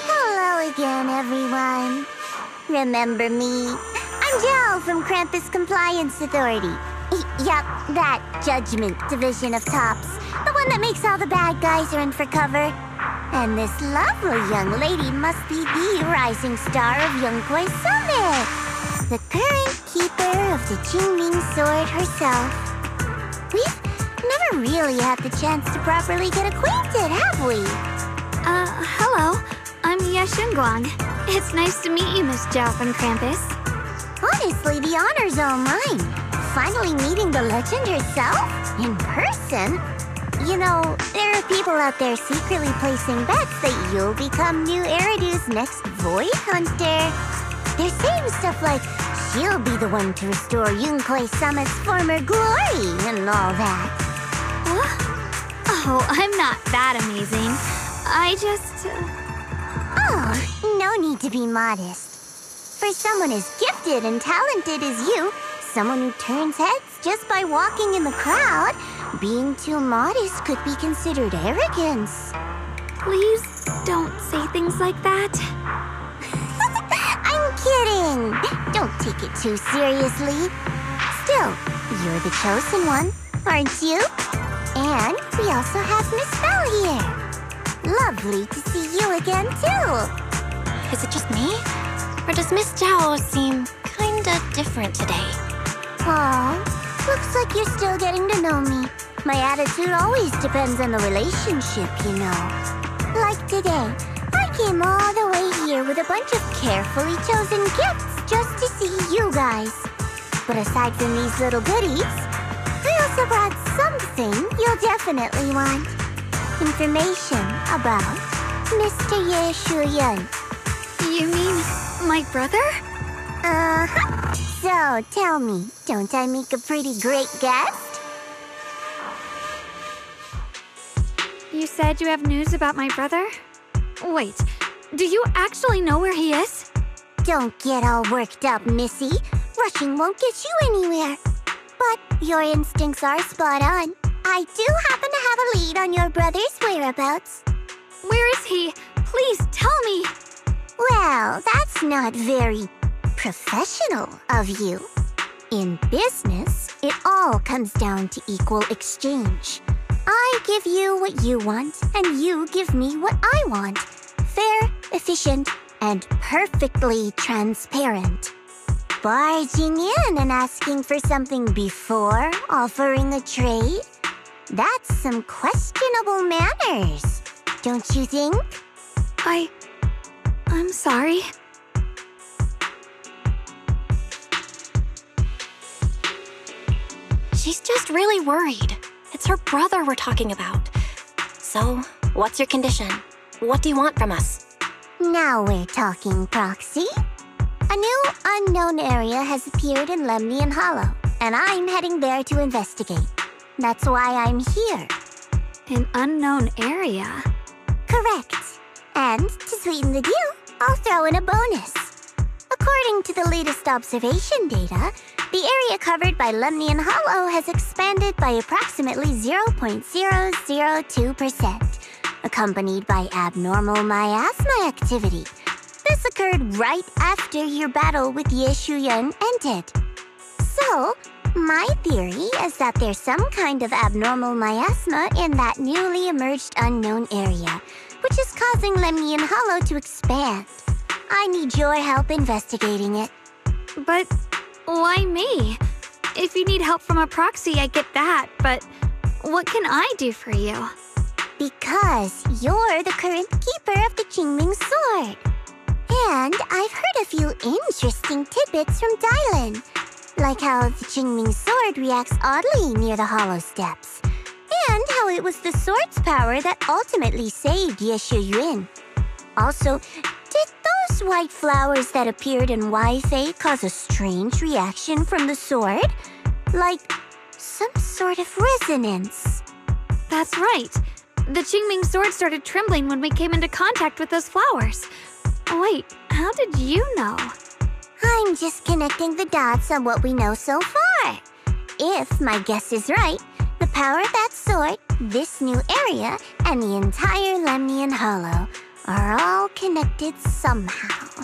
Hello again, everyone. Remember me? I'm Jel from Krampus Compliance Authority. Yup, that Judgment Division of Tops. The one that makes all the bad guys run for cover. And this lovely young lady must be the rising star of Yunkwei Summit. The current keeper of the Qingming Sword herself. We've never really had the chance to properly get acquainted, have we? Hello. I'm Yashunguang. It's nice to meet you, Miss Zhao from Krampus. Honestly, the honor's all mine. Finally meeting the legend herself? In person? You know, there are people out there secretly placing bets that you'll become new Eridu's next Void Hunter. They're saying stuff like, she'll be the one to restore Yunkwei Summit's former glory and all that. Oh, I'm not that amazing. I just... Oh, no need to be modest. For someone as gifted and talented as you, someone who turns heads just by walking in the crowd, being too modest could be considered arrogance. Please don't say things like that. I'm kidding. Don't take it too seriously. Still, you're the chosen one, aren't you? And we also have Miss Belle here. Lovely to see you again, too. Is it just me? Or does Miss Zhao seem kinda different today? Aw, looks like you're still getting to know me. My attitude always depends on the relationship, you know. Like today, I came all the way here with a bunch of carefully chosen gifts just to see you guys. But aside from these little goodies, I also brought something you'll definitely want. Information about Mr. Ye Shuyan. You mean my brother? Uh-huh. So, tell me, don't I make a pretty great guest? You said you have news about my brother? Wait, do you actually know where he is? Don't get all worked up, Missy. Rushing won't get you anywhere. But your instincts are spot on. I do happen to have a lead on your brother's whereabouts. Where is he? Please tell me. Well, that's not very professional of you. In business, it all comes down to equal exchange. I give you what you want, and you give me what I want. Fair, efficient, and perfectly transparent. Barging in and asking for something before offering a trade? That's some questionable manners, don't you think? I'm sorry. She's just really worried. It's her brother we're talking about. So, what's your condition? What do you want from us? Now we're talking, Proxy. A new unknown area has appeared in Lemnian Hollow, and I'm heading there to investigate. That's why I'm here. An unknown area? Correct. And to sweeten the deal, I'll throw in a bonus. According to the latest observation data, the area covered by Lemnian Hollow has expanded by approximately 0.002%, accompanied by abnormal miasma activity. This occurred right after your battle with Ye Shuyan ended. So, my theory is that there's some kind of abnormal miasma in that newly emerged unknown area, which is causing Lemnian Hollow to expand. I need your help investigating it. But why me? If you need help from a proxy, I get that, but what can I do for you? Because you're the current keeper of the Qingming Sword. And I've heard a few interesting tidbits from Dylan, like how the Qingming Sword reacts oddly near the Hollow Steps, and how it was the sword's power that ultimately saved Ye Shuyan. Also, did those white flowers that appeared in Weifei cause a strange reaction from the sword? Like some sort of resonance. That's right. The Qingming Sword started trembling when we came into contact with those flowers. Wait, how did you know? I'm just connecting the dots on what we know so far. If my guess is right, the power of that sword, this new area, and the entire Lemnian Hollow are all connected somehow.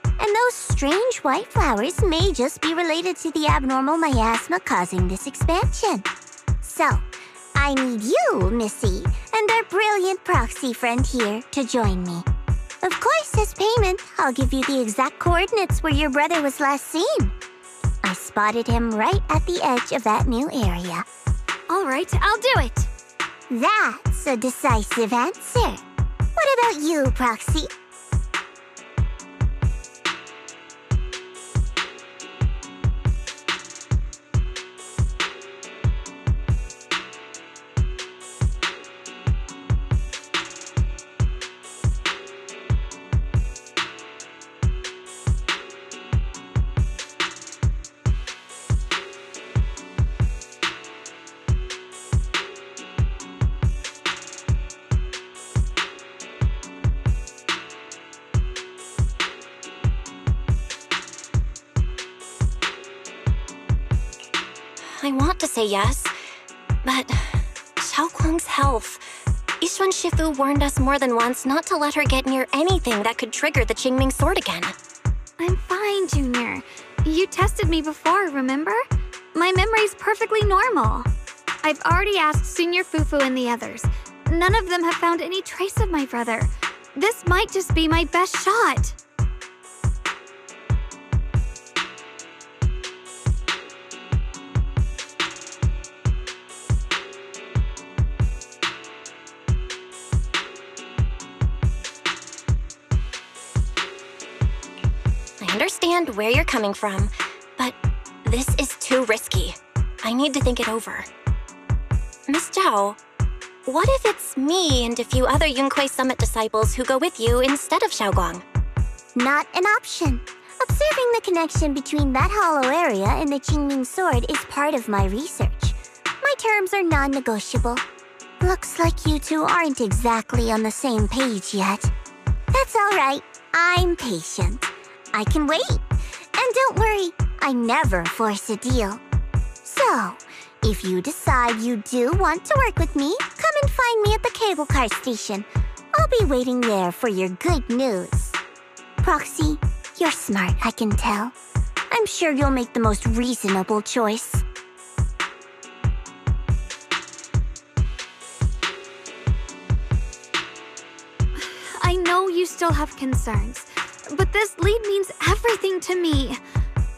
And those strange white flowers may just be related to the abnormal miasma causing this expansion. So, I need you, Missy, and our brilliant proxy friend here to join me. Of course, as payment, I'll give you the exact coordinates where your brother was last seen. I spotted him right at the edge of that new area. All right, I'll do it. That's a decisive answer. What about you, Proxy? I want to say yes, but Xiaoguang's health. Yixuan Shifu warned us more than once not to let her get near anything that could trigger the Qingming sword again. I'm fine, Junior. You tested me before, remember? My memory's perfectly normal. I've already asked Senior Fufu and the others. None of them have found any trace of my brother. This might just be my best shot. I understand where you're coming from, but this is too risky. I need to think it over. Miss Zhao, what if it's me and a few other Yunkuei Summit disciples who go with you instead of Xiaoguang? Not an option. Observing the connection between that hollow area and the Qingming sword is part of my research. My terms are non-negotiable. Looks like you two aren't exactly on the same page yet. That's all right. I'm patient. I can wait. And don't worry, I never force a deal. So, if you decide you do want to work with me, come and find me at the cable car station. I'll be waiting there for your good news. Proxy, you're smart, I can tell. I'm sure you'll make the most reasonable choice. I know you still have concerns, but this lead means everything to me.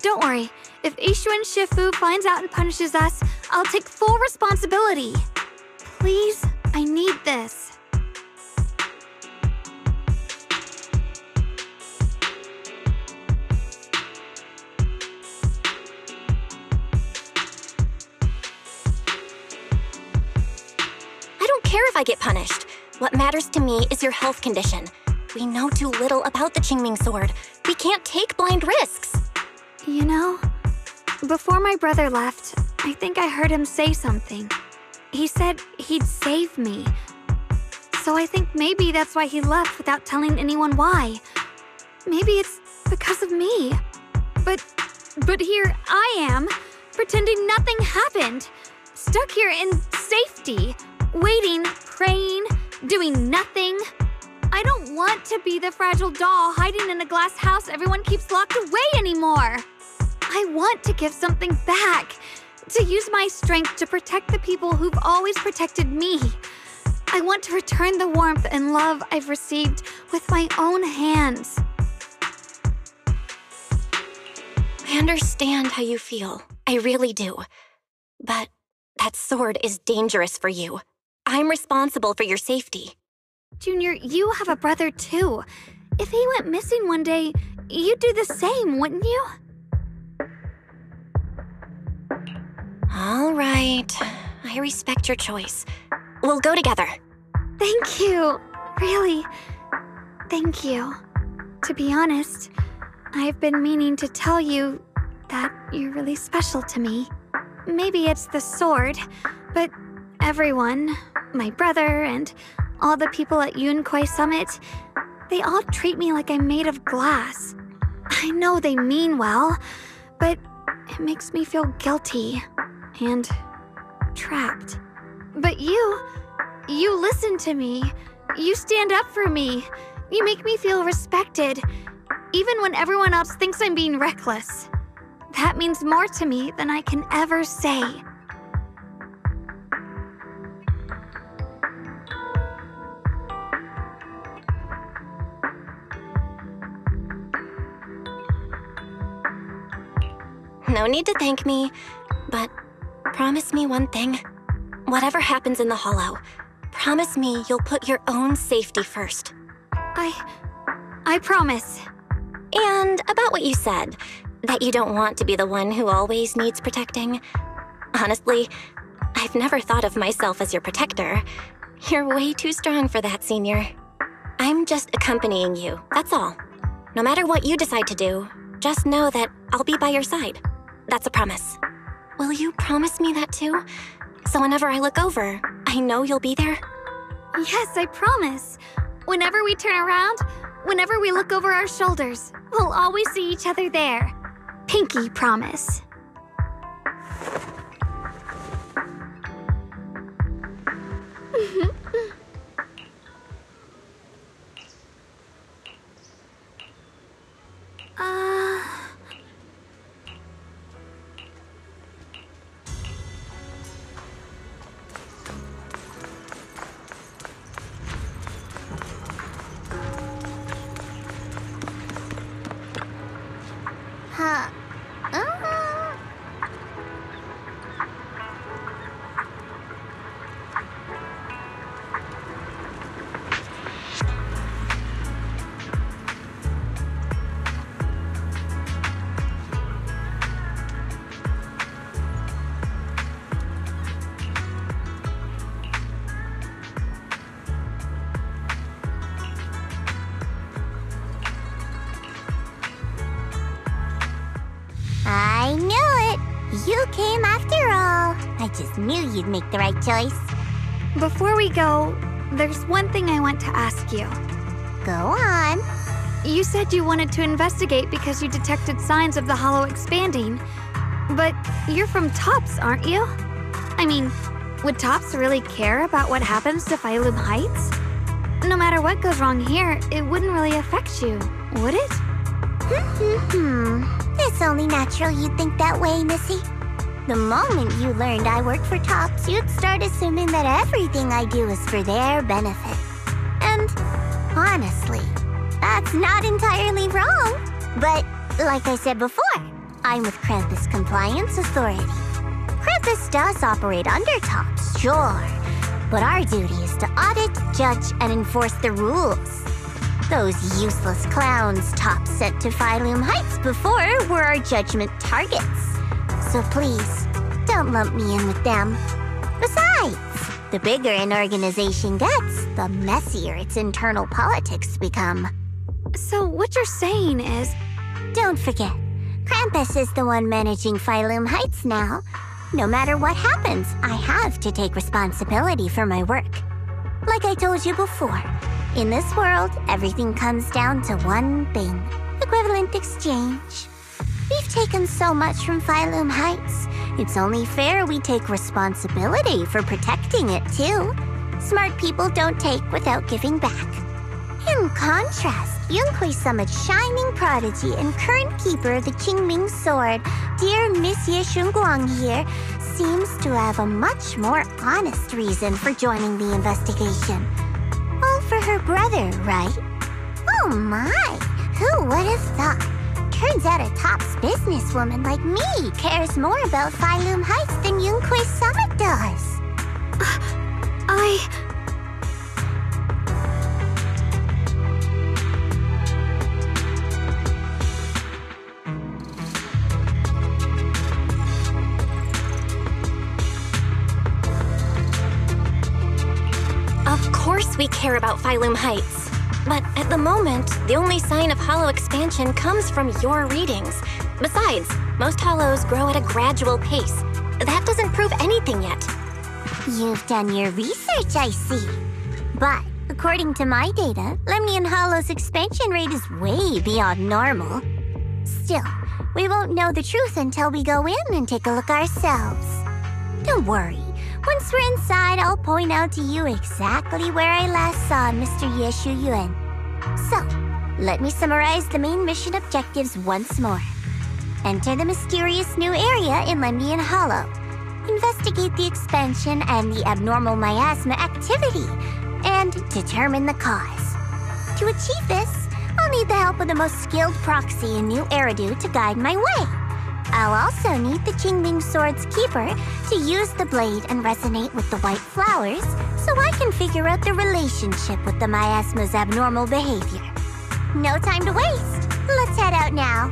Don't worry, if Yixuan Shifu finds out and punishes us, I'll take full responsibility. Please, I need this. I don't care if I get punished. What matters to me is your health condition. We know too little about the Qingming sword. We can't take blind risks. You know, before my brother left, I think I heard him say something. He said he'd save me. So I think maybe that's why he left without telling anyone why. Maybe it's because of me. But here I am, pretending nothing happened. Stuck here in safety, waiting, praying, doing nothing. I don't want to be the fragile doll hiding in a glass house everyone keeps locked away anymore. I want to give something back, to use my strength to protect the people who've always protected me. I want to return the warmth and love I've received with my own hands. I understand how you feel. I really do. But that sword is dangerous for you. I'm responsible for your safety. Junior, you have a brother too. If he went missing one day, you'd do the same, wouldn't you? All right. I respect your choice. We'll go together. Thank you. Really, thank you. To be honest, I've been meaning to tell you that you're really special to me. Maybe it's the sword, but everyone, my brother and all the people at Yunkuei Summit, They all treat me like I'm made of glass. I know they mean well, but it makes me feel guilty and trapped. But you listen to me. You stand up for me. You make me feel respected, even when everyone else thinks I'm being reckless. That means more to me than I can ever say. No need to thank me, but promise me one thing. Whatever happens in the Hollow, promise me you'll put your own safety first. I promise. And about what you said, that you don't want to be the one who always needs protecting. Honestly, I've never thought of myself as your protector. You're way too strong for that, Senior. I'm just accompanying you, that's all. No matter what you decide to do, just know that I'll be by your side. That's a promise. Will you promise me that too? So whenever I look over, I know you'll be there? Yes, I promise. Whenever we turn around, whenever we look over our shoulders, we'll always see each other there. Pinky promise. I knew it! You came after all. I just knew you'd make the right choice. Before we go, there's one thing I want to ask you. Go on. You said you wanted to investigate because you detected signs of the Hollow expanding. But you're from Tops, aren't you? I mean, would Tops really care about what happens to Phylum Heights? No matter what goes wrong here, it wouldn't really affect you, would it? It's only natural you'd think that way, Missy. The moment you learned I work for Tops, you'd start assuming that everything I do is for their benefit. And honestly, that's not entirely wrong. But like I said before, I'm with Krampus Compliance Authority. Krampus does operate under Tops, sure, but our duty is to audit, judge, and enforce the rules. Those useless clowns Tops sent to Phylum Heights before were our judgment targets. So please, don't lump me in with them. Besides, the bigger an organization gets, the messier its internal politics become. So what you're saying is... Don't forget, Krampus is the one managing Phylum Heights now. No matter what happens, I have to take responsibility for my work. Like I told you before, in this world, everything comes down to one thing: equivalent exchange. We've taken so much from Phylum Heights. It's only fair we take responsibility for protecting it, too. Smart people don't take without giving back. In contrast, Yunhui Summit's shining prodigy and current keeper of the Qingming Sword, dear Monsieur Shunguang here, seems to have a much more honest reason for joining the investigation. All for her brother, right? Oh my! Who would have thought? Turns out a Tops businesswoman like me cares more about Phylum Heights than Yunhui Summit does. Of course we care about Phylum Heights. But at the moment, the only sign of hollow expansion comes from your readings. Besides, most hollows grow at a gradual pace. That doesn't prove anything yet. You've done your research, I see. But According to my data, Lemnian Hollow's expansion rate is way beyond normal. Still, we won't know the truth until we go in and take a look ourselves. Don't worry. Once we're inside, I'll point out to you exactly where I last saw Mr. Yeshu Yuan. So, let me summarize the main mission objectives once more. Enter the mysterious new area in Lemnian Hollow. Investigate the expansion and the abnormal miasma activity, and determine the cause. To achieve this, I'll need the help of the most skilled proxy in New Eridu to guide my way. I'll also need the Qingming Sword's keeper to use the blade and resonate with the white flowers so I can figure out the relationship with the miasma's abnormal behavior. No time to waste. Let's head out now.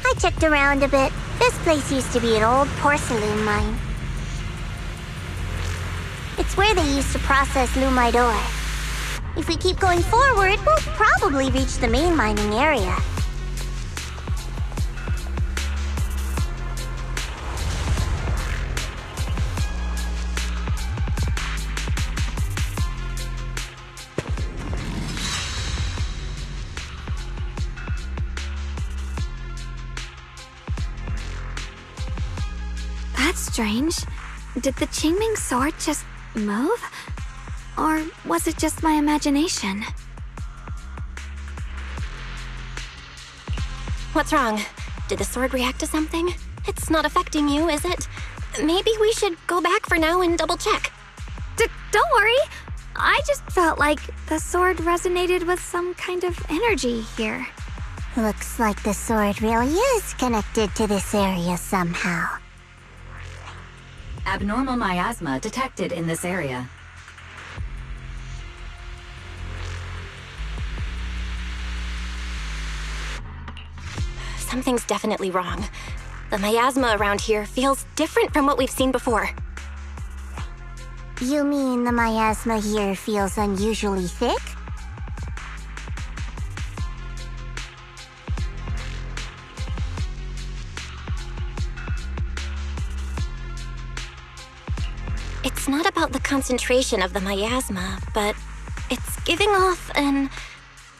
I checked around a bit. This place used to be an old porcelain mine. It's where they used to process lumite ore. If we keep going forward, we'll probably reach the main mining area. Strange. Did the Qingming sword just move? Or was it just my imagination? What's wrong? Did the sword react to something? It's not affecting you, is it? Maybe we should go back for now and double check. Don't worry. I just felt like the sword resonated with some kind of energy here. Looks like the sword really is connected to this area somehow. Abnormal miasma detected in this area. Something's definitely wrong. The miasma around here feels different from what we've seen before. You mean the miasma here feels unusually thick? It's not about the concentration of the miasma, but it's giving off an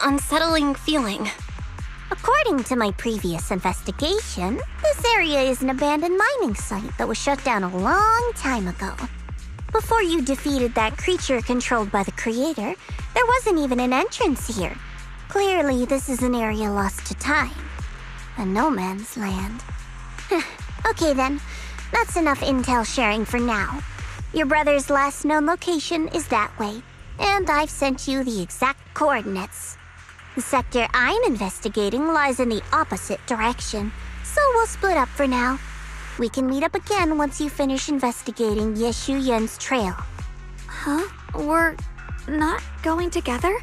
unsettling feeling. According to my previous investigation, this area is an abandoned mining site that was shut down a long time ago. Before you defeated that creature controlled by the creator, there wasn't even an entrance here. Clearly, this is an area lost to time. A no man's land. Okay then, that's enough intel sharing for now. Your brother's last known location is that way, and I've sent you the exact coordinates. The sector I'm investigating lies in the opposite direction, so we'll split up for now. We can meet up again once you finish investigating Yeshu Yuan's trail. Huh? We're not going together?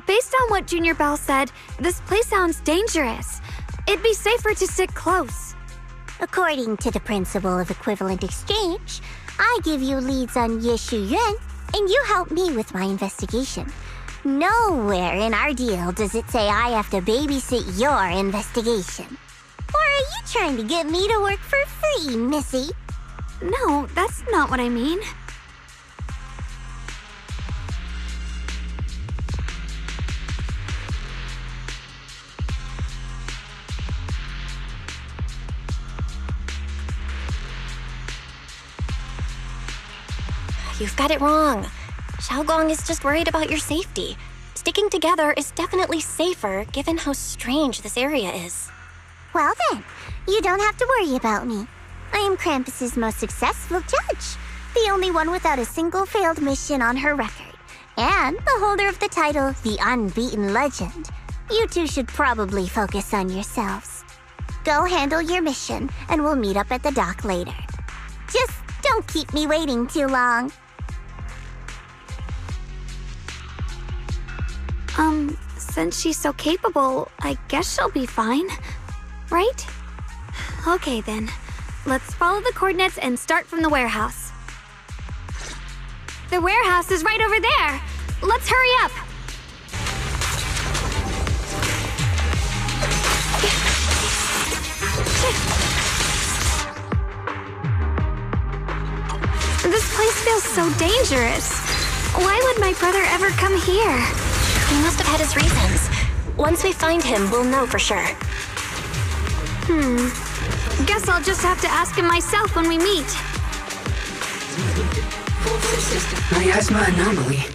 Based on what Junior Bell said, this place sounds dangerous. It'd be safer to stick close. According to the principle of equivalent exchange, I give you leads on Yeshu Yuan, and you help me with my investigation. Nowhere in our deal does it say I have to babysit your investigation. Or are you trying to get me to work for free, Missy? No, that's not what I mean. You've got it wrong. Xiaogong is just worried about your safety. Sticking together is definitely safer given how strange this area is. Well then, you don't have to worry about me. I am Krampus's most successful judge, the only one without a single failed mission on her record, and the holder of the title, the Unbeaten Legend. You two should probably focus on yourselves. Go handle your mission, and we'll meet up at the dock later. Just don't keep me waiting too long. Since she's so capable, I guess she'll be fine, right? Okay then, let's follow the coordinates and start from the warehouse. The warehouse is right over there! Let's hurry up! This place feels so dangerous. Why would my brother ever come here? He must have had his reasons. Once we find him, we'll know for sure. Guess I'll just have to ask him myself when we meet. Miasma anomaly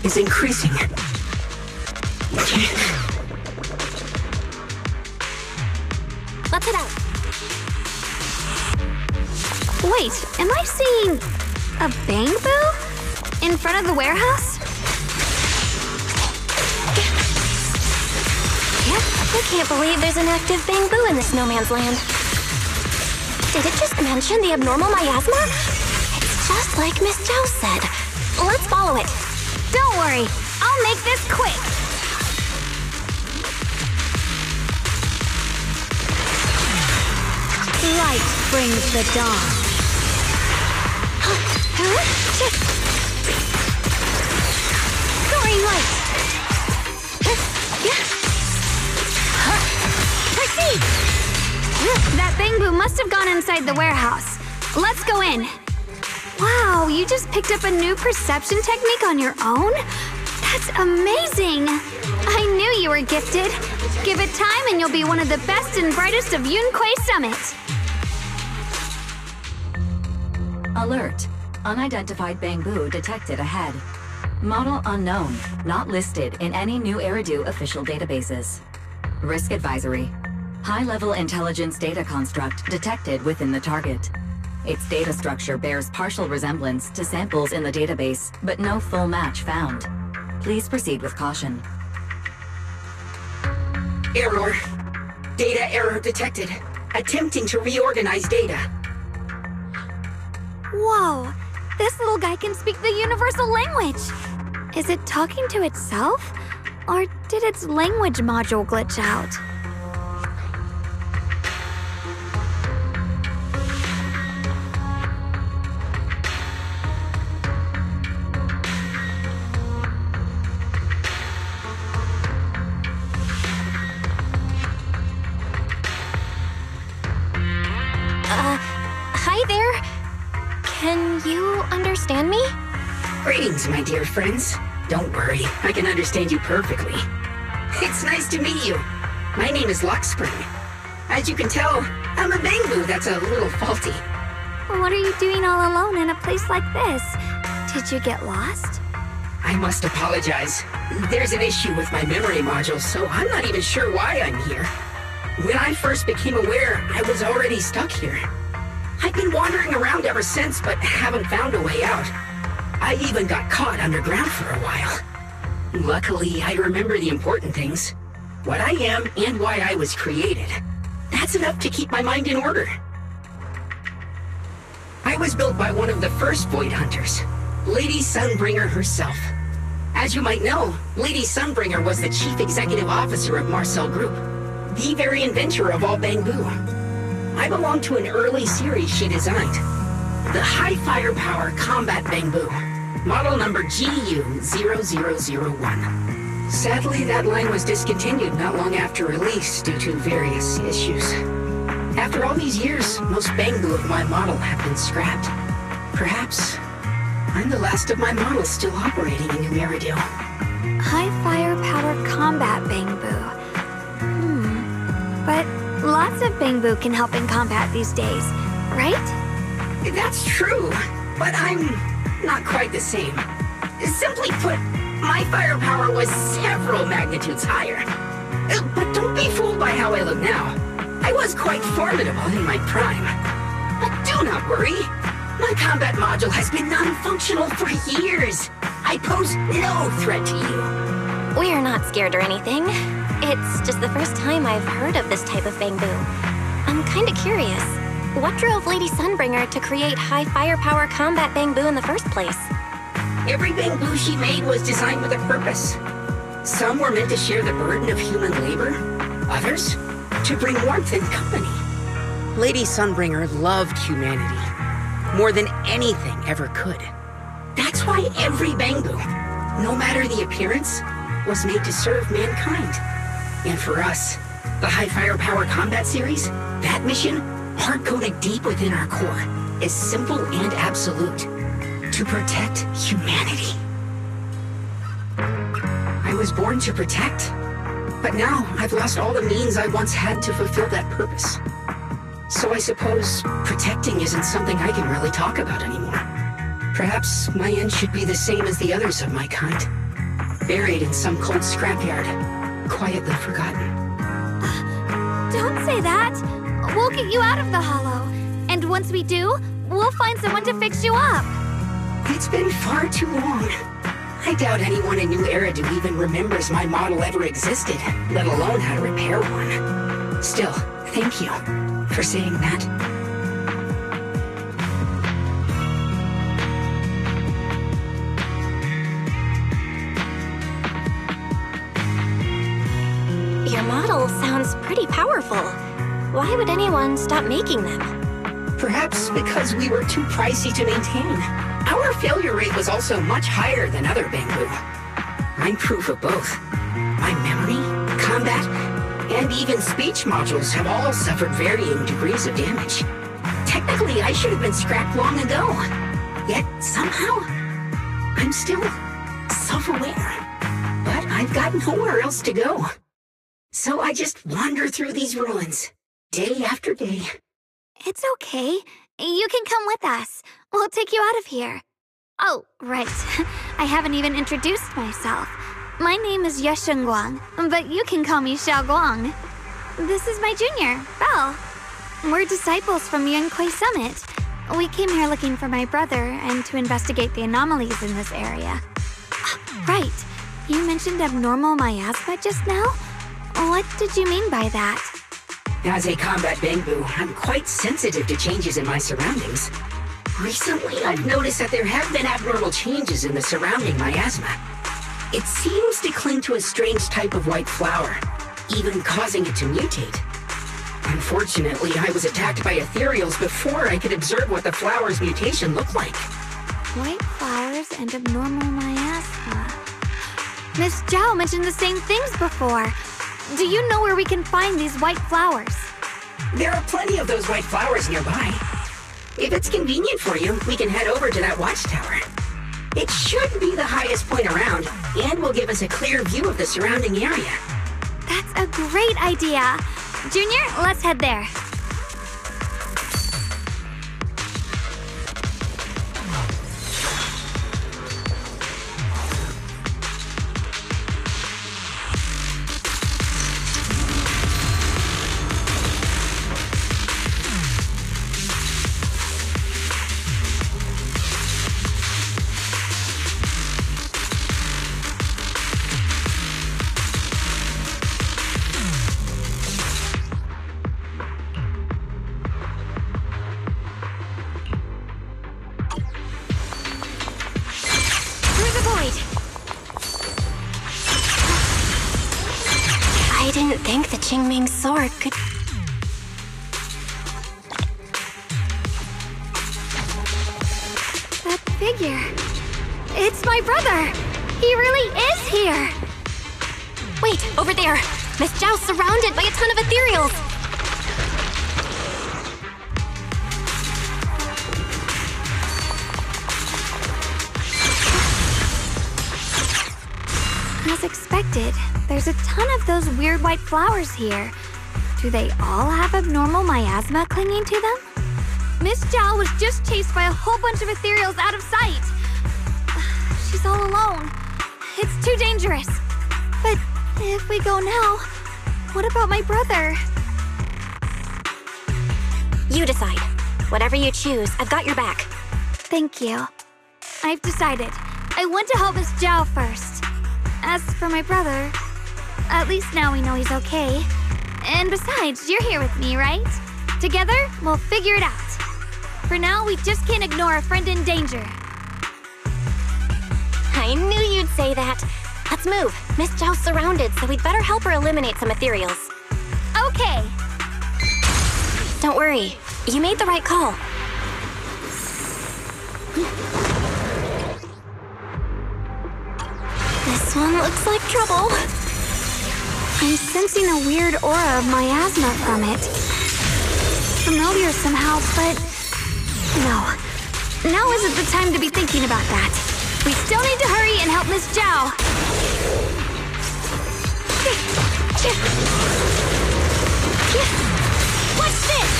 is increasing. Let's head out. Wait, am I seeing a bamboo in front of the warehouse? I can't believe there's an active bamboo in this no man's land. Did it just mention the abnormal miasma? It's just like Miss Zhao said. Let's follow it. Don't worry, I'll make this quick. Light brings the dawn. Soaring light! Proceed! That bamboo must have gone inside the warehouse. Let's go in. Wow, you just picked up a new perception technique on your own? That's amazing! I knew you were gifted. Give it time and you'll be one of the best and brightest of Yunquei Summit. Alert. Unidentified bamboo detected ahead. Model unknown, not listed in any new Eridu official databases. Risk advisory. High-level intelligence data construct detected within the target. Its data structure bears partial resemblance to samples in the database, but no full match found. Please proceed with caution. Error. Data error detected. Attempting to reorganize data. Whoa, this little guy can speak the universal language. Is it talking to itself? Or did its language module glitch out? Hi there. Can you understand me? Greetings, my dear friends. Don't worry, I can understand you perfectly. It's nice to meet you. My name is Luxspring. As you can tell, I'm a bamboo that's a little faulty. What are you doing all alone in a place like this? Did you get lost? I must apologize. There's an issue with my memory module, so I'm not even sure why I'm here. When I first became aware, I was already stuck here. I've been wandering around ever since, but haven't found a way out. I even got caught underground for a while. Luckily, I remember the important things. What I am and why I was created. That's enough to keep my mind in order. I was built by one of the first Void Hunters, Lady Sunbringer herself. As you might know, Lady Sunbringer was the chief executive officer of Marcel Group, the very inventor of all bamboo. I belong to an early series she designed, the High Firepower Combat Bamboo, model number GU0001. Sadly, that line was discontinued not long after release due to various issues. After all these years, most bamboo of my model have been scrapped. Perhaps I'm the last of my models still operating in New Eridu. High firepower combat bamboo. But lots of bamboo can help in combat these days, right? That's true, but I'm not quite the same. Simply put, my firepower was several magnitudes higher. But don't be fooled by how I look now. I was quite formidable in my prime. But do not worry. My combat module has been non-functional for years. I pose no threat to you. We're not scared or anything. It's just the first time I've heard of this type of Bangboo. I'm kinda curious. What drove Lady Sunbringer to create high firepower combat Bangboo in the first place? Every Bangboo she made was designed with a purpose. Some were meant to share the burden of human labor. Others, to bring warmth and company. Lady Sunbringer loved humanity more than anything ever could. That's why every Bangboo, no matter the appearance, was made to serve mankind. And for us, the High Firepower Combat Series, that mission, hard-coded deep within our core, is simple and absolute. To protect humanity. I was born to protect, but now I've lost all the means I once had to fulfill that purpose. So I suppose protecting isn't something I can really talk about anymore. Perhaps my end should be the same as the others of my kind. Buried in some cold scrapyard, quietly forgotten. Don't say that. We'll get you out of the hollow. And once we do, we'll find someone to fix you up. It's been far too long. I doubt anyone in New Eridu even remembers my model ever existed, let alone how to repair one. Still, thank you for saying that. Your model sounds pretty powerful. Why would anyone stop making them? Perhaps because we were too pricey to maintain. Our failure rate was also much higher than other Bangboo. I'm proof of both. My memory, combat, and even speech modules have all suffered varying degrees of damage. Technically, I should have been scrapped long ago. Yet, somehow, I'm still self-aware. But I've got nowhere else to go. So I just wander through these ruins, day after day. It's okay. You can come with us. We'll take you out of here. Oh, right. I haven't even introduced myself. My name is Yeshengguang, but you can call me Xiaoguang. This is my junior, Belle. We're disciples from Yunquei Summit. We came here looking for my brother and to investigate the anomalies in this area. Right. You mentioned abnormal miasma just now? What did you mean by that? As a combat Bangboo, I'm quite sensitive to changes in my surroundings. Recently, I've noticed that there have been abnormal changes in the surrounding miasma. It seems to cling to a strange type of white flower, even causing it to mutate. Unfortunately, I was attacked by ethereals before I could observe what the flower's mutation looked like. White flowers and abnormal miasma. Miss Zhao mentioned the same things before. Do you know where we can find these white flowers? There are plenty of those white flowers nearby. If it's convenient for you, we can head over to that watchtower. It should be the highest point around, and will give us a clear view of the surrounding area. That's a great idea. Junior, let's head there. I didn't think the Qingming sword could... That figure. It's my brother. He really is here. Wait, over there. Miss Zhao's surrounded by a ton of ethereals. As expected, there's a ton of those weird white flowers here. Do they all have abnormal miasma clinging to them? Miss Zhao was just chased by a whole bunch of ethereals out of sight. She's all alone. It's too dangerous. But if we go now, what about my brother? You decide. Whatever you choose, I've got your back. Thank you. I've decided. I want to help Miss Zhao first. As for my brother, at least now we know he's okay. And besides, you're here with me, right? Together, we'll figure it out. For now, we just can't ignore a friend in danger. I knew you'd say that. Let's move. Miss Zhao's surrounded, so we'd better help her eliminate some ethereals. Okay. Don't worry. You made the right call. This one looks like trouble. I'm sensing a weird aura of miasma from it. Familiar somehow, but... no. Now isn't the time to be thinking about that. We still need to hurry and help Miss Zhao. What's this?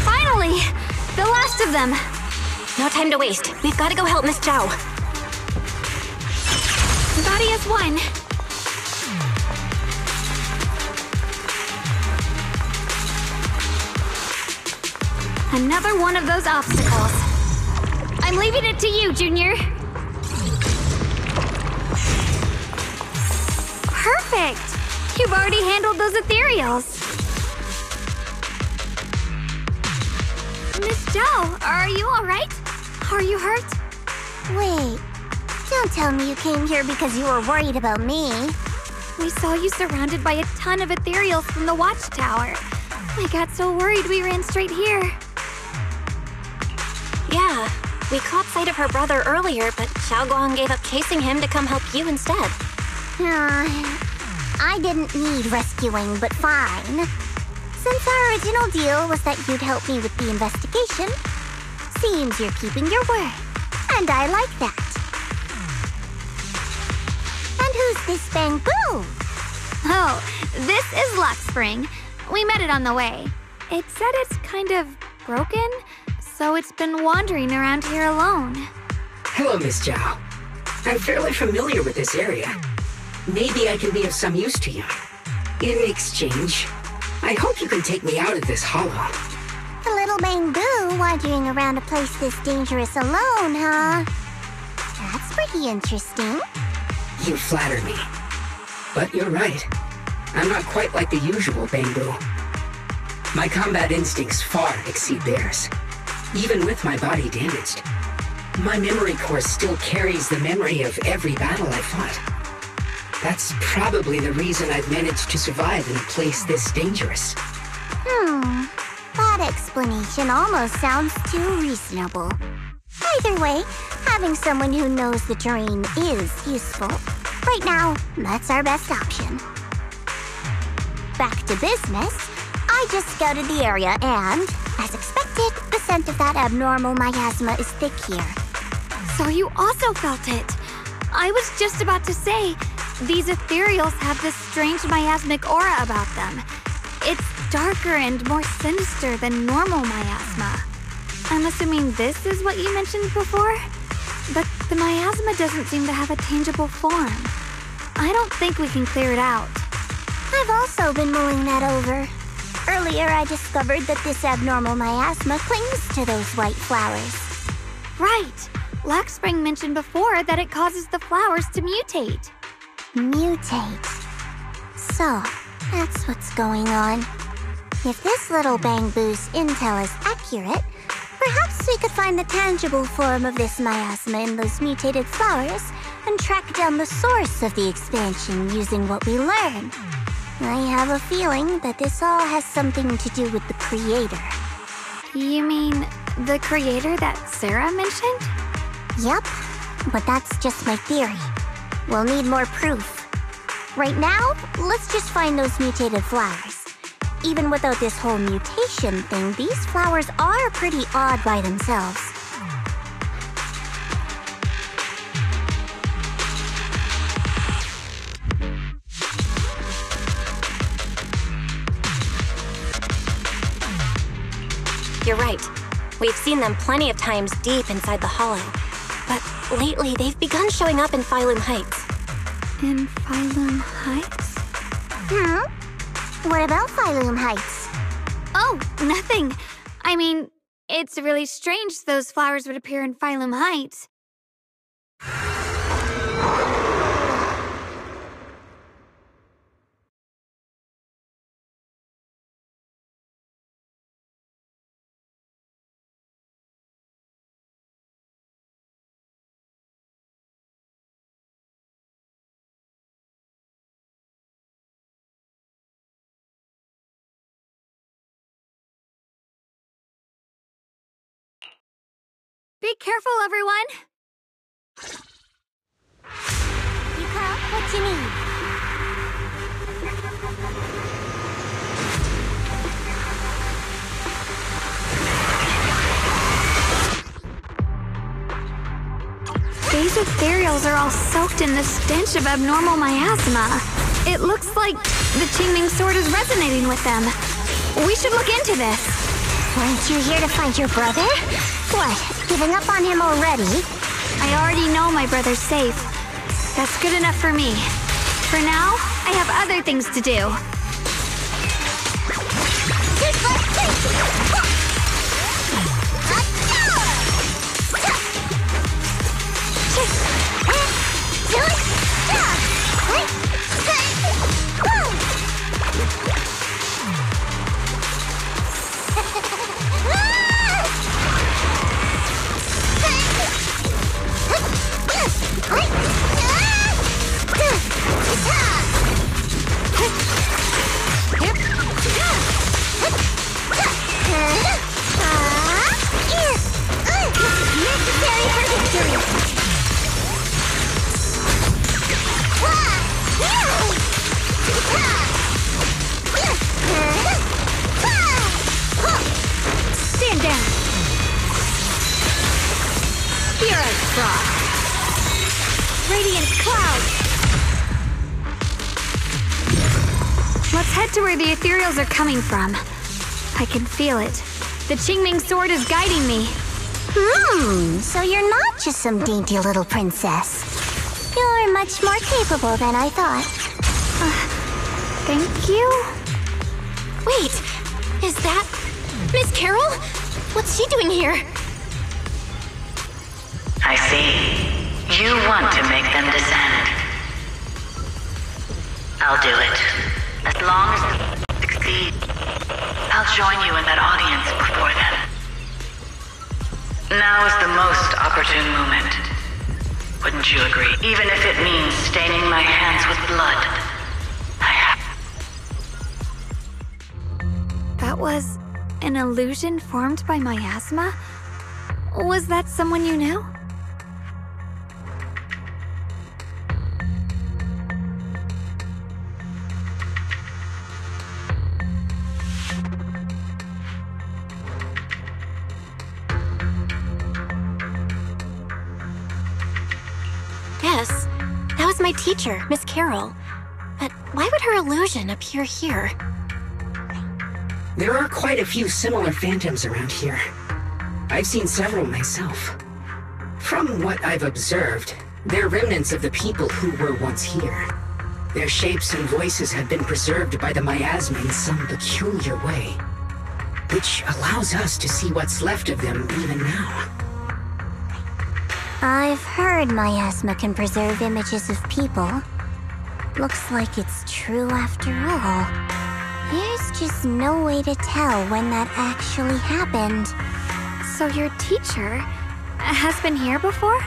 Finally! The last of them. No time to waste. We've got to go help Miss Zhao. Body is one. Another one of those obstacles. I'm leaving it to you, Junior. Perfect! You've already handled those ethereals. Miss Zhao, are you alright? Are you hurt? Wait, don't tell me you came here because you were worried about me. We saw you surrounded by a ton of ethereals from the watchtower. I got so worried we ran straight here. Yeah, we caught sight of her brother earlier, but Xiaoguang gave up chasing him to come help you instead. I didn't need rescuing, but fine. Since our original deal was that you'd help me with the investigation, seems you're keeping your word. And I like that. And who's this Bamboo? Oh, this is Luck Spring. We met it on the way. It said it's kind of broken, so it's been wandering around here alone. Hello, Miss Zhao. I'm fairly familiar with this area. Maybe I can be of some use to you. In exchange, I hope you can take me out of this hollow. A little Bamboo wandering around a place this dangerous alone, huh? That's pretty interesting. You flatter me. But you're right. I'm not quite like the usual Bamboo. My combat instincts far exceed theirs. Even with my body damaged, my memory core still carries the memory of every battle I fought. That's probably the reason I've managed to survive in a place this dangerous. That explanation almost sounds too reasonable. Either way, having someone who knows the terrain is useful. Right now, that's our best option. Back to business, I just scouted the area and, as expected, the scent of that abnormal miasma is thick here. So you also felt it. I was just about to say, these ethereals have this strange miasmic aura about them. It's darker and more sinister than normal miasma. I'm assuming this is what you mentioned before? But the miasma doesn't seem to have a tangible form. I don't think we can clear it out. I've also been mulling that over. Earlier, I discovered that this abnormal miasma clings to those white flowers. Right. Luckspring mentioned before that it causes the flowers to mutate. Mutate. So, that's what's going on. If this little Bamboo's intel is accurate, perhaps we could find the tangible form of this miasma in those mutated flowers and track down the source of the expansion using what we learn. I have a feeling that this all has something to do with the creator. You mean the creator that Sarah mentioned? Yep, but that's just my theory. We'll need more proof. Right now, let's just find those mutated flowers. Even without this whole mutation thing, these flowers are pretty odd by themselves. You're right. We've seen them plenty of times deep inside the hollow. But lately, they've begun showing up in Phylum Heights. In Phylum Heights? What about Phylum Heights? Oh, nothing. I mean, it's really strange those flowers would appear in Phylum Heights. Be careful, everyone! Yuka, what you need? These ethereals are all soaked in the stench of abnormal miasma. It looks like the Qingming sword is resonating with them. We should look into this. Weren't you here to find your brother? What, giving up on him already? I already know my brother's safe. That's good enough for me. For now, I have other things to do. Stand down. Here I frost. Radiant cloud. Let's head to where the ethereals are coming from. I can feel it. The Qingming sword is guiding me. So you're not just some dainty little princess. You're much more capable than I thought. Thank you? Wait, is that Miss Carol? What's she doing here? I see. You want to make them descend. I'll do it. As long as you succeed, I'll join you in that audience before them. Now is the most opportune moment. Wouldn't you agree? Even if it means staining my hands with blood. I have. That was an illusion formed by miasma? Was that someone you knew? Yes, that was my teacher, Miss Carol. But why would her illusion appear here? There are quite a few similar phantoms around here. I've seen several myself. From what I've observed, they're remnants of the people who were once here. Their shapes and voices have been preserved by the miasma in some peculiar way, which allows us to see what's left of them even now. I've heard miasma can preserve images of people. Looks like it's true after all. There's just no way to tell when that actually happened. So your teacher has been here before?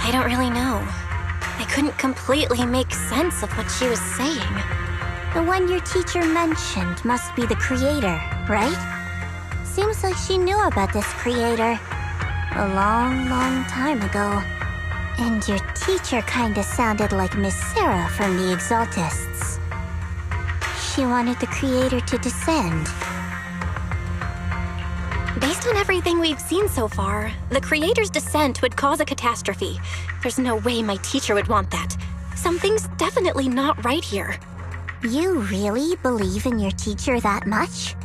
I don't really know. I couldn't completely make sense of what she was saying. The one your teacher mentioned must be the creator, right? Seems like she knew about this creator a long, long time ago. And your teacher kinda sounded like Miss Sarah from the Exaltists. She wanted the creator to descend. Based on everything we've seen so far, the creator's descent would cause a catastrophe. There's no way my teacher would want that. Something's definitely not right here. You really believe in your teacher that much?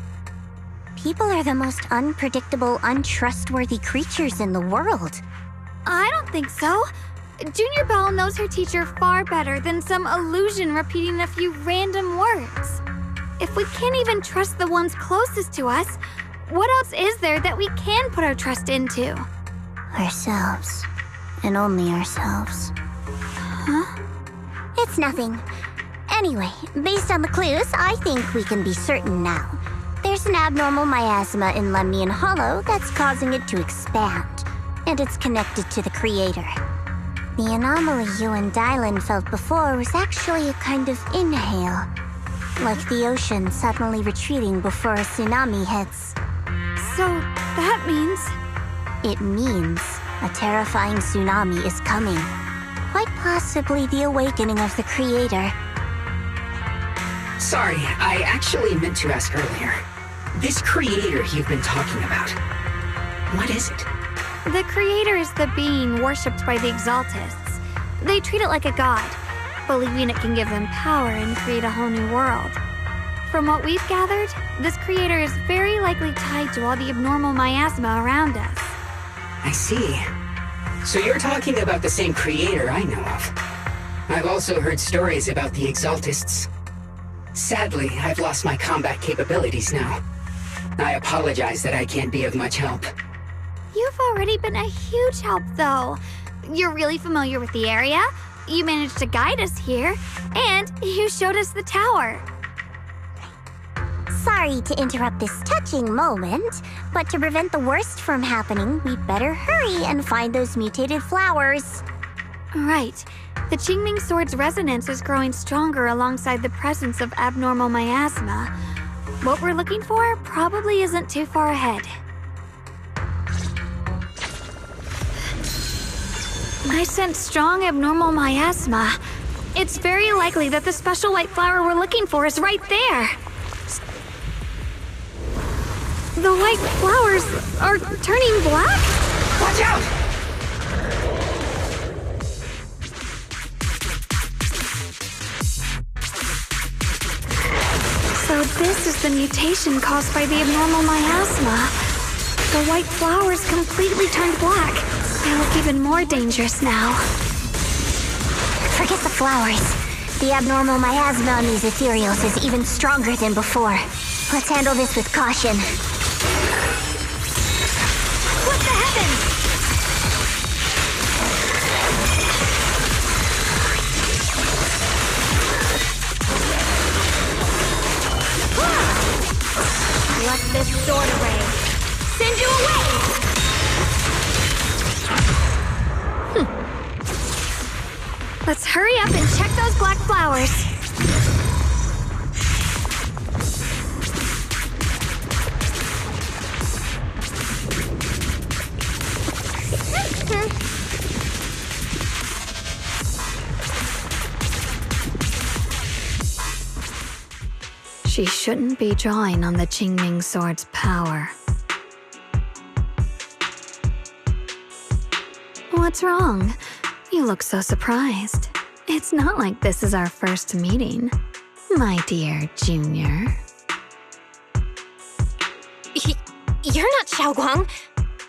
People are the most unpredictable, untrustworthy creatures in the world. I don't think so. Junior Belle knows her teacher far better than some illusion repeating a few random words. If we can't even trust the ones closest to us, what else is there that we can put our trust into? Ourselves. And only ourselves. Huh? It's nothing. Anyway, based on the clues, I think we can be certain now. There's an abnormal miasma in Lemnian Hollow that's causing it to expand, and it's connected to the creator. The anomaly you and Dylan felt before was actually a kind of inhale, like the ocean suddenly retreating before a tsunami hits. So that means... It means a terrifying tsunami is coming. Quite possibly the awakening of the creator. Sorry, I actually meant to ask earlier. This creator you've been talking about, what is it? The creator is the being worshipped by the Exaltists. They treat it like a god, believing it can give them power and create a whole new world. From what we've gathered, this creator is very likely tied to all the abnormal miasma around us. I see. So you're talking about the same creator I know of. I've also heard stories about the Exaltists. Sadly, I've lost my combat capabilities now. I apologize that I can't be of much help. You've already been a huge help, though. You're really familiar with the area, you managed to guide us here, and you showed us the tower. Sorry to interrupt this touching moment, but to prevent the worst from happening, we'd better hurry and find those mutated flowers. Right. The Qingming Sword's resonance is growing stronger alongside the presence of abnormal miasma. What we're looking for probably isn't too far ahead. I sense strong abnormal miasma. It's very likely that the special white flower we're looking for is right there. The white flowers are turning black? Watch out! So this is the mutation caused by the abnormal miasma. The white flowers completely turned black. They look even more dangerous now. Forget the flowers. The abnormal miasma on these ethereals is even stronger than before. Let's handle this with caution. What the heavens? Let this sword away. Send you away! Let's hurry up and check those black flowers. She shouldn't be drawing on the Qingming Sword's power. What's wrong? You look so surprised. It's not like this is our first meeting, my dear Junior. You're not Xiaoguang.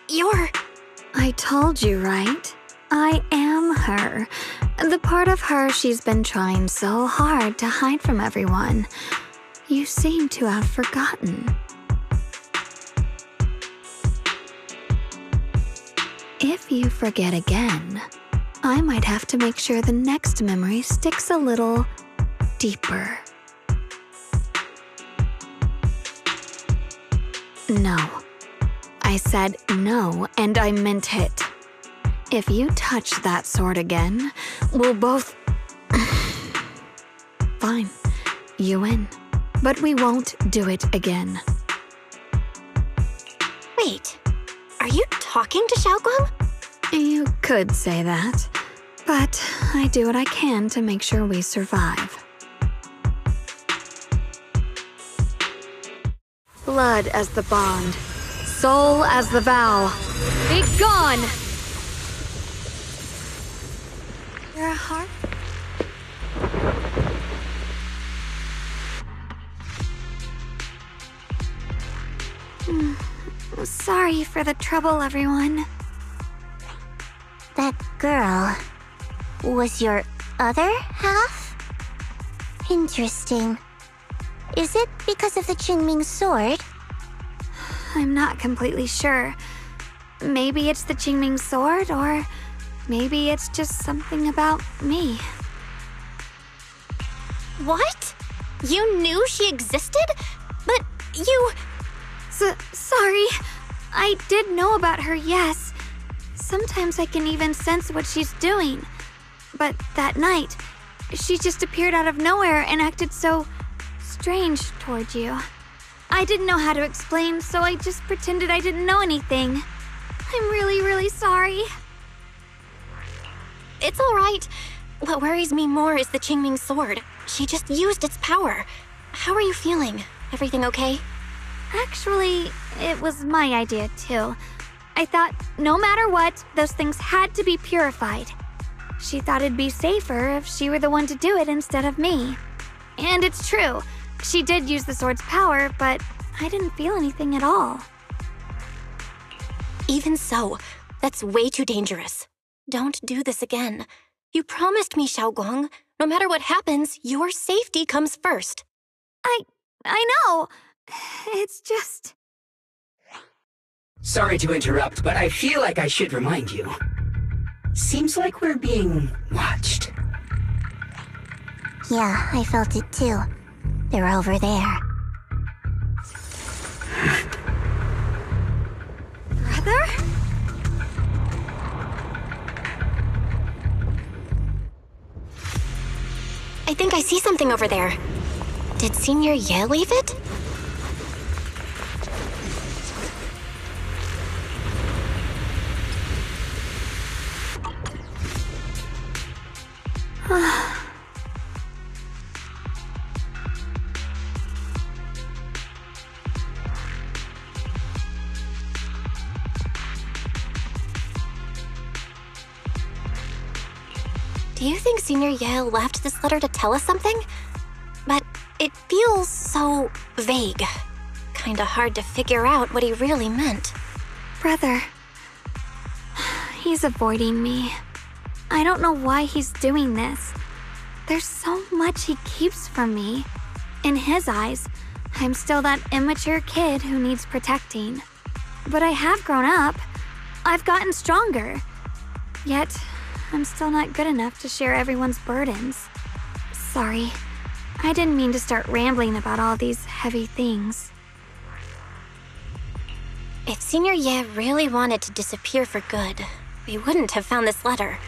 You're... I told you, right? I am her. The part of her she's been trying so hard to hide from everyone. You seem to have forgotten. If you forget again, I might have to make sure the next memory sticks a little deeper. No. I said no, and I meant it. If you touch that sword again, we'll both... Fine, you win. But we won't do it again. Wait, are you talking to Xiaoguang? You could say that, but I do what I can to make sure we survive. Blood as the bond, soul as the vow. Be gone! Your heart? Sorry for the trouble, everyone. That girl, was your other half? Interesting. Is it because of the Qingming sword? I'm not completely sure. Maybe it's the Qingming sword, or maybe it's just something about me. What? You knew she existed? But you... Sorry. I did know about her, yes. Sometimes I can even sense what she's doing. But that night, she just appeared out of nowhere and acted so strange toward you. I didn't know how to explain, so I just pretended I didn't know anything. I'm really, really sorry. It's all right. What worries me more is the Qingming sword. She just used its power. How are you feeling? Everything okay? Actually, it was my idea too. I thought no matter what, those things had to be purified. She thought it'd be safer if she were the one to do it instead of me. And it's true. She did use the sword's power, but I didn't feel anything at all. Even so, that's way too dangerous. Don't do this again. You promised me, Xiaogong. No matter what happens, your safety comes first. I know. It's just... Sorry to interrupt, but I feel like I should remind you. Seems like we're being watched. Yeah, I felt it too. They're over there. Brother? I think I see something over there. Did Senior Ye leave it? Do you think Senior Ye left this letter to tell us something? But it feels so vague. Kinda hard to figure out what he really meant. Brother. He's avoiding me. I don't know why he's doing this. There's so much he keeps from me. In his eyes, I'm still that immature kid who needs protecting. But I have grown up. I've gotten stronger. Yet, I'm still not good enough to share everyone's burdens. Sorry. I didn't mean to start rambling about all these heavy things. If Senior Ye really wanted to disappear for good, we wouldn't have found this letter.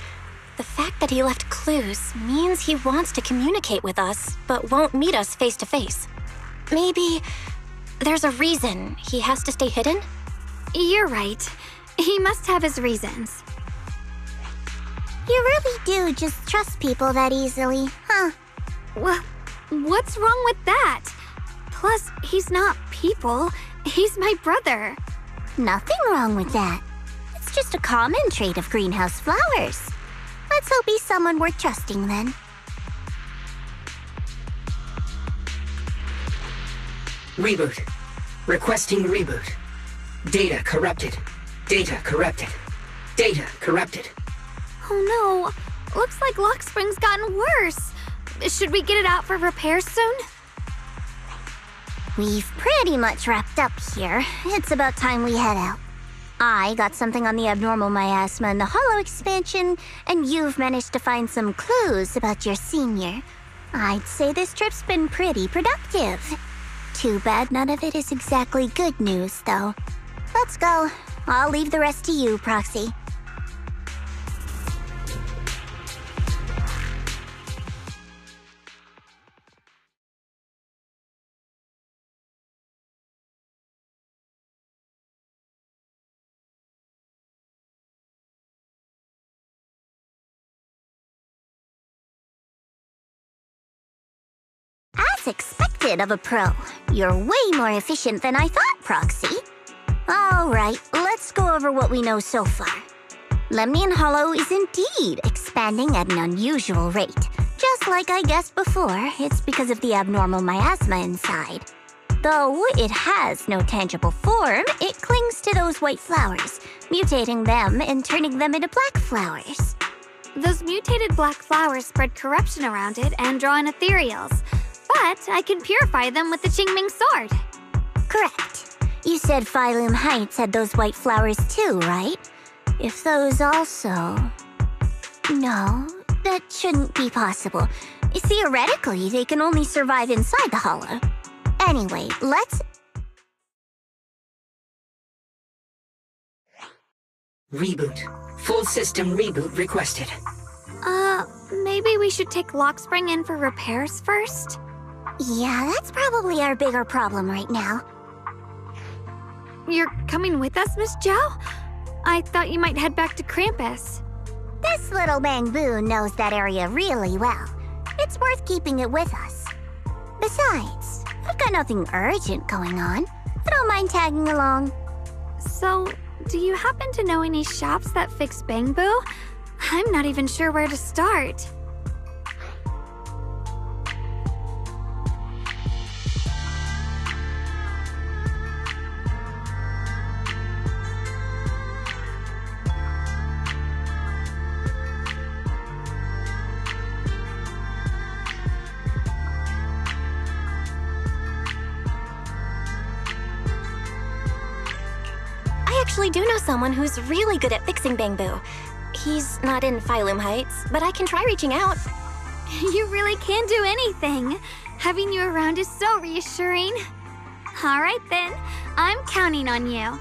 The fact that he left clues means he wants to communicate with us, but won't meet us face to face. Maybe there's a reason he has to stay hidden? You're right. He must have his reasons. You really do just trust people that easily, huh? Well, what's wrong with that? Plus, he's not people. He's my brother. Nothing wrong with that. It's just a common trait of greenhouse flowers. Let's hope he's someone worth trusting then. Reboot. Requesting reboot. Data corrupted. Data corrupted. Data corrupted. Oh no. Looks like Lock Spring's gotten worse. Should we get it out for repairs soon? We've pretty much wrapped up here. It's about time we head out. I got something on the abnormal miasma and the hollow expansion, and you've managed to find some clues about your senior. I'd say this trip's been pretty productive. Too bad none of it is exactly good news, though. Let's go. I'll leave the rest to you, Proxy. As expected of a pro, you're way more efficient than I thought, Proxy. Alright, let's go over what we know so far. Lemnian Hollow is indeed expanding at an unusual rate. Just like I guessed before, it's because of the abnormal miasma inside. Though it has no tangible form, it clings to those white flowers, mutating them and turning them into black flowers. Those mutated black flowers spread corruption around it and draw in ethereals. But I can purify them with the Qingming sword. Correct. You said Phylum Heights had those white flowers too, right? If those also... No, that shouldn't be possible. Theoretically, they can only survive inside the hollow. Anyway, let's... Reboot. Full system reboot requested. Maybe we should take Lockspring in for repairs first? Yeah, that's probably our bigger problem right now. You're coming with us, Miss Joe? I thought you might head back to Krampus. This little Bangboon knows that area really well. It's worth keeping it with us. Besides, I've got nothing urgent going on. I don't mind tagging along. So, do you happen to know any shops that fix Bangbu? I'm not even sure where to start. I actually do know someone who's really good at fixing Bangbu. He's not in Phylum Heights, but I can try reaching out. You really can do anything. Having you around is so reassuring. All right then, I'm counting on you.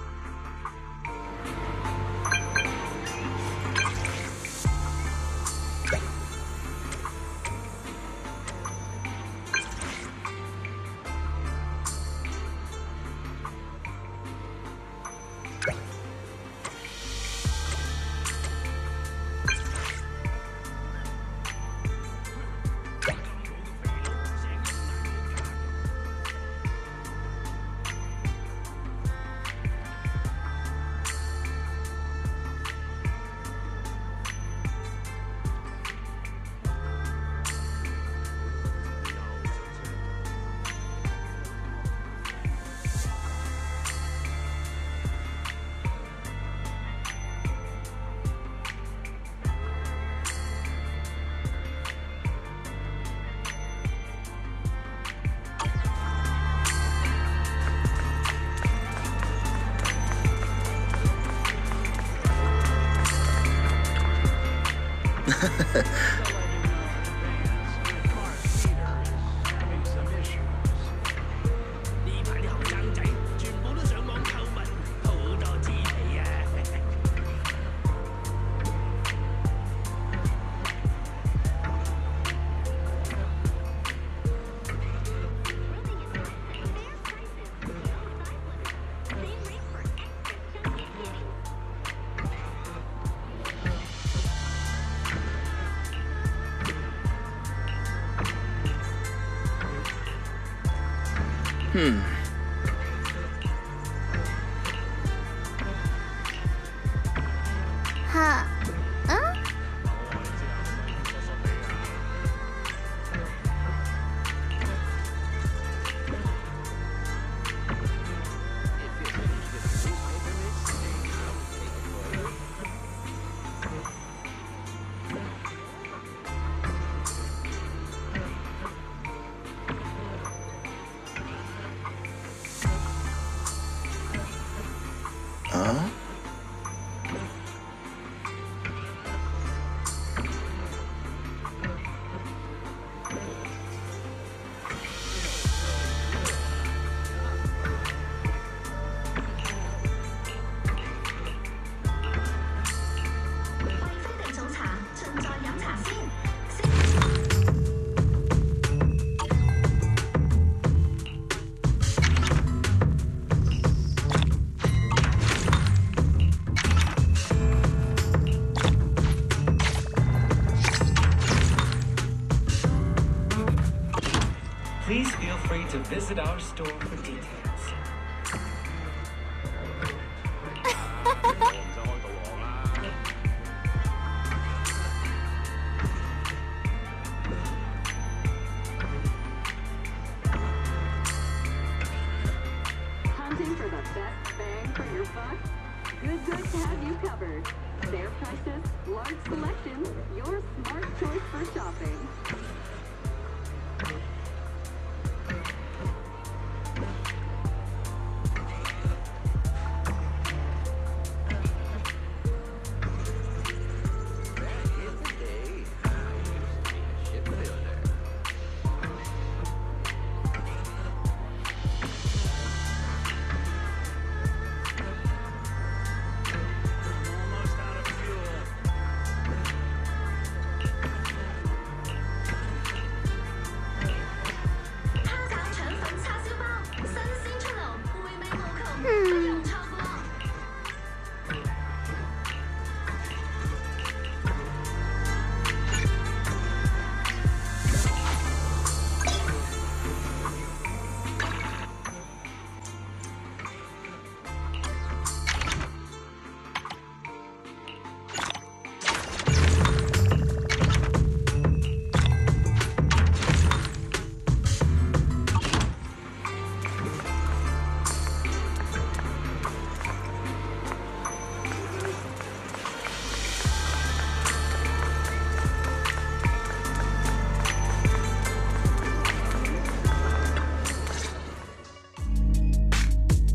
Huh? Please feel free to visit our store for details. Hunting for the best bang for your buck? Good good to have you covered. Fair prices, large selections, your smart choice for shopping.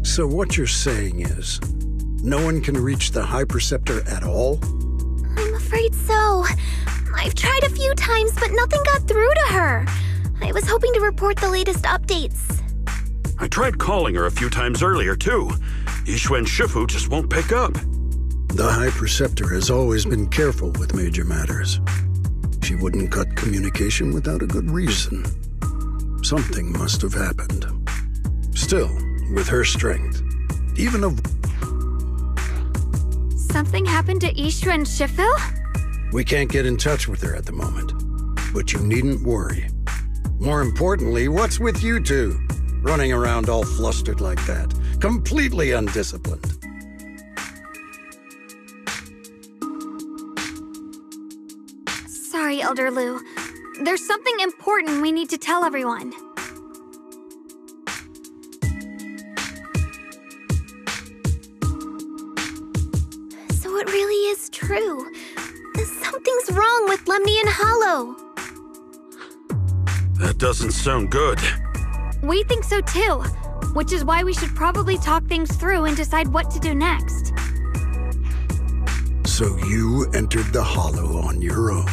So what you're saying is, no one can reach the High Preceptor at all? I'm afraid so. I've tried a few times, but nothing got through to her. I was hoping to report the latest updates. I tried calling her a few times earlier, too. Yixuan Shifu just won't pick up. The High Preceptor has always been careful with major matters. She wouldn't cut communication without a good reason. Something must have happened. Still, with her strength, even a... Something happened to Yixuan Shifu? We can't get in touch with her at the moment. But you needn't worry. More importantly, what's with you two? Running around all flustered like that. Completely undisciplined. Sorry, Elder Lu. There's something important we need to tell everyone. So it really is true. Something's wrong with Lemny and Hollow. That doesn't sound good. We think so too, which is why we should probably talk things through and decide what to do next. So you entered the Hollow on your own.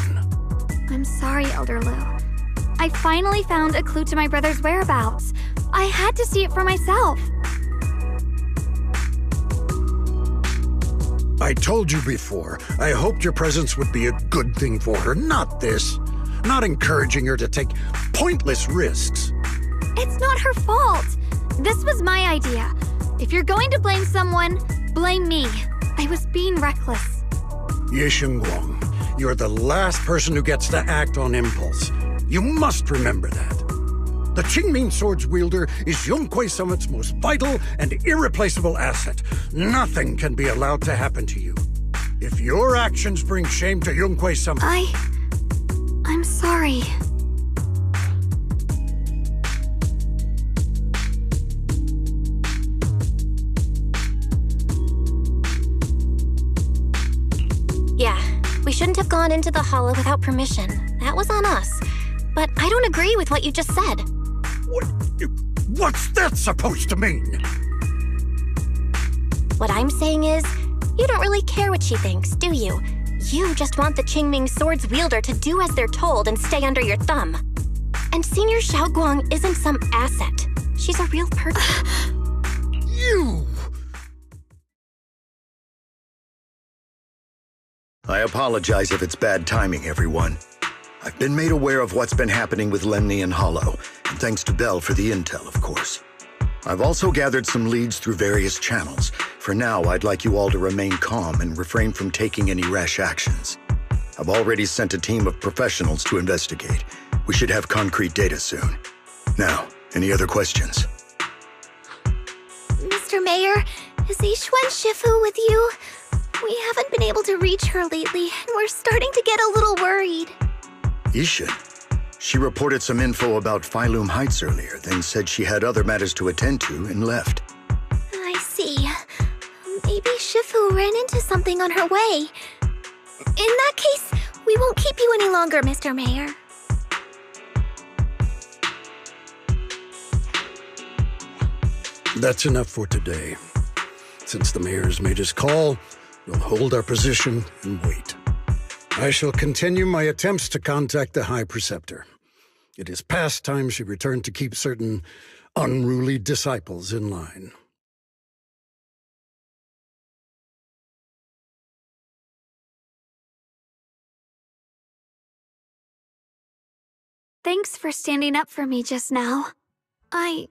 I'm sorry, Elder Lu. I finally found a clue to my brother's whereabouts. I had to see it for myself. I told you before, I hoped your presence would be a good thing for her, not this. Not encouraging her to take pointless risks. It's not her fault. This was my idea. If you're going to blame someone, blame me. I was being reckless. Ye Shengguang, you're the last person who gets to act on impulse. You must remember that. The Qingming Sword's wielder is Yonghui Summit's most vital and irreplaceable asset. Nothing can be allowed to happen to you. If your actions bring shame to Yonghui Summit... I'm sorry. Yeah, we shouldn't have gone into the Hollow without permission. That was on us. But I don't agree with what you just said. What's that supposed to mean? What I'm saying is, you don't really care what she thinks, do you? You just want the Qingming Sword's wielder to do as they're told and stay under your thumb. And Senior Xiaoguang isn't some asset. She's a real person. You! I apologize if it's bad timing, everyone. I've been made aware of what's been happening with Lemny and Hollow, and thanks to Bell for the intel, of course. I've also gathered some leads through various channels. For now, I'd like you all to remain calm and refrain from taking any rash actions. I've already sent a team of professionals to investigate. We should have concrete data soon. Now, any other questions? Mr. Mayor, is Yixuan Shifu with you? We haven't been able to reach her lately, and we're starting to get a little worried. Yixuan? She reported some info about Phylum Heights earlier, then said she had other matters to attend to and left. I see. Maybe Shifu ran into something on her way. In that case, we won't keep you any longer, Mr. Mayor. That's enough for today. Since the mayor's made his call, we'll hold our position and wait. I shall continue my attempts to contact the High Preceptor. It is past time she returned to keep certain unruly disciples in line. Thanks for standing up for me just now. I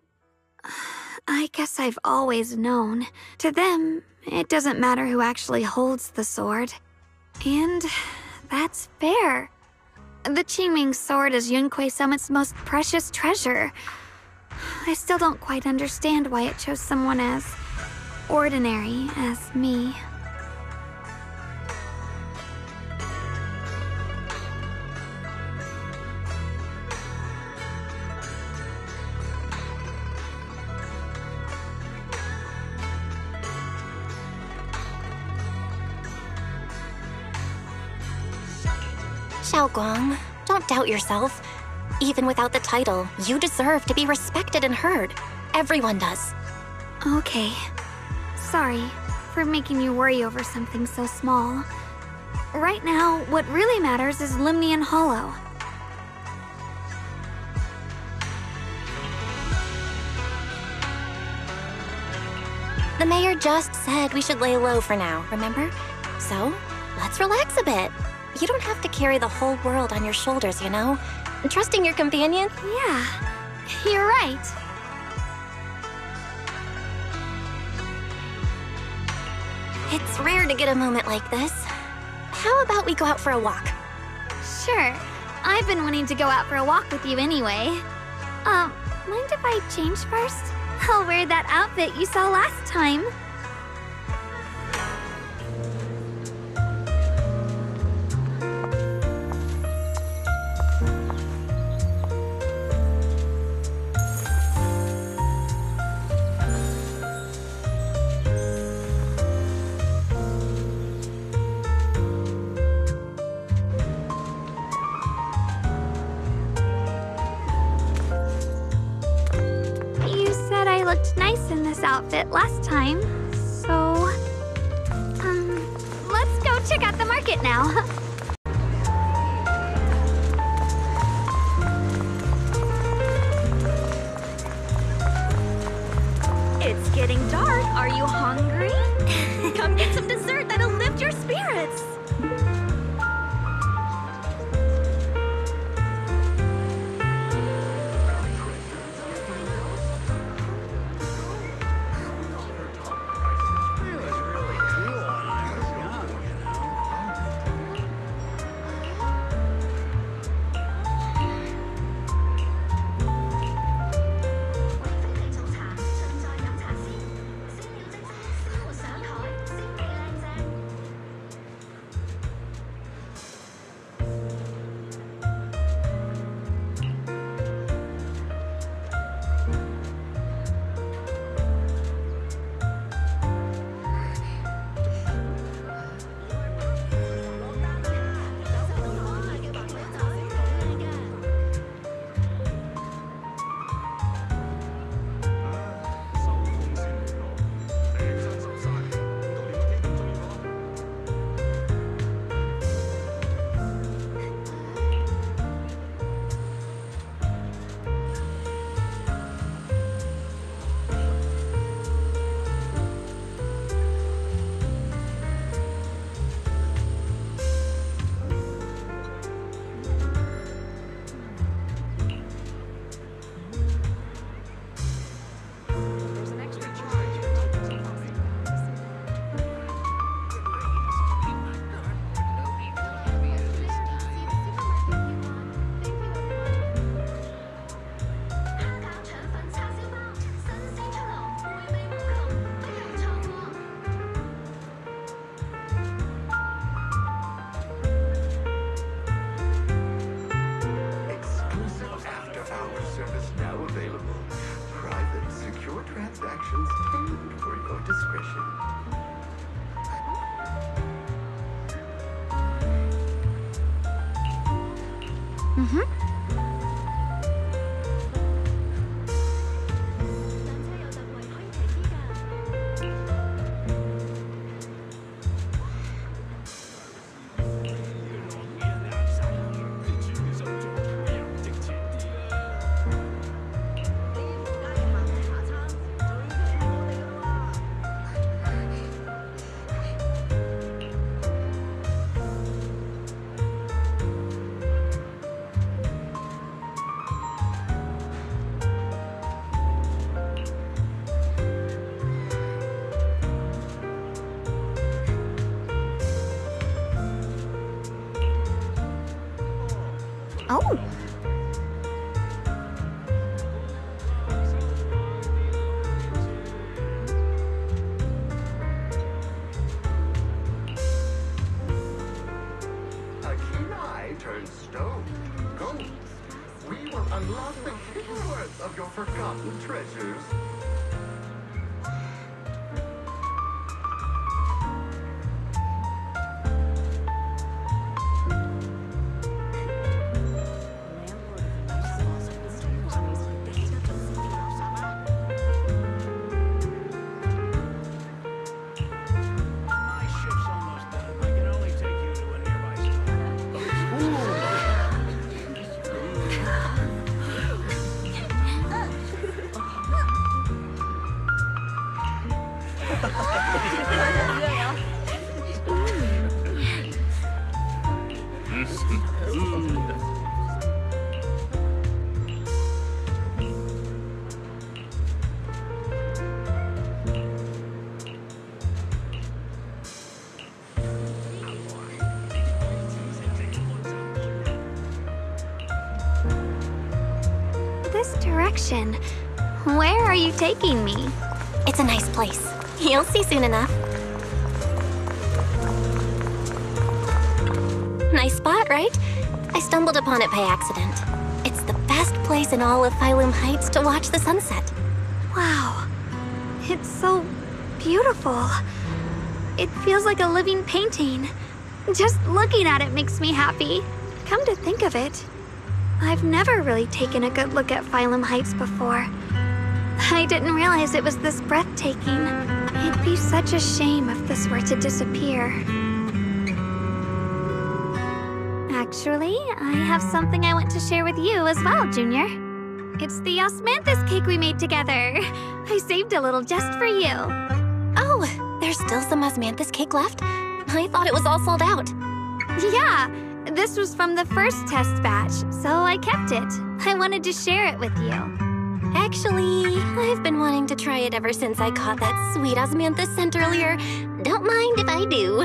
guess I've always known. To them, it doesn't matter who actually holds the sword. And that's fair. The Qingming sword is Yunque Summit's most precious treasure. I still don't quite understand why it chose someone as ordinary as me. Xiaoguang, don't doubt yourself. Even without the title, you deserve to be respected and heard. Everyone does. Okay. Sorry for making you worry over something so small. Right now, what really matters is Limnian Hollow. The mayor just said we should lay low for now, remember? So, let's relax a bit. You don't have to carry the whole world on your shoulders, you know? Trusting your companion? Yeah, you're right. It's rare to get a moment like this. How about we go out for a walk? Sure. I've been wanting to go out for a walk with you anyway. Mind if I change first? I'll wear that outfit you saw last time. Looked nice in this outfit last time, so... let's go check out the market now. It's getting dark. Are you hungry? Come get some dessert that'll lift your spirits. Oh. A keen eye turns stone to gold. We will unlock the hidden worth of your forgotten treasures. This direction. Where are you taking me? It's a nice place. You'll see soon enough. Nice spot, right? I stumbled upon it by accident. It's the best place in all of Phylum Heights to watch the sunset. Wow. It's so beautiful. It feels like a living painting. Just looking at it makes me happy. Come to think of it, I've never really taken a good look at Phylum Heights before. I didn't realize it was this breathtaking. It'd be such a shame if this were to disappear. Actually, I have something I want to share with you as well, Junior. It's the osmanthus cake we made together. I saved a little just for you. Oh, there's still some osmanthus cake left? I thought it was all sold out. Yeah, this was from the first test batch, so I kept it. I wanted to share it with you. Actually, I've been wanting to try it ever since I caught that sweet osmanthus scent earlier. Don't mind if I do.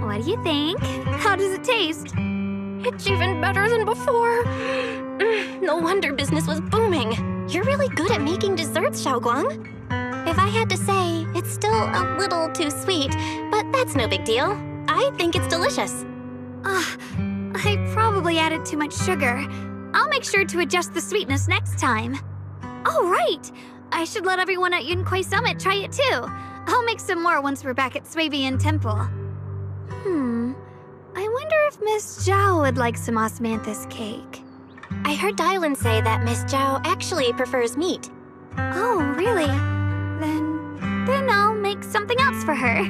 What do you think? How does it taste? It's even better than before. No wonder business was booming. You're really good at making desserts, Xiaoguang. If I had to say, it's still a little too sweet, but that's no big deal. I think it's delicious. I probably added too much sugar. I'll make sure to adjust the sweetness next time. Oh, right! I should let everyone at Yunquay Summit try it too. I'll make some more once we're back at Swabian Temple. I wonder if Miss Zhao would like some osmanthus cake. I heard Dylan say that Miss Zhao actually prefers meat. Oh, really? Then I'll make something else for her.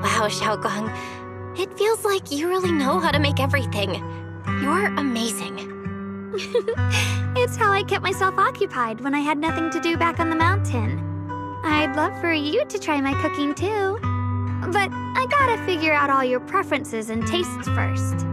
Wow, Xiaoguang. It feels like you really know how to make everything. You're amazing. It's how I kept myself occupied when I had nothing to do back on the mountain. I'd love for you to try my cooking too. But I gotta figure out all your preferences and tastes first.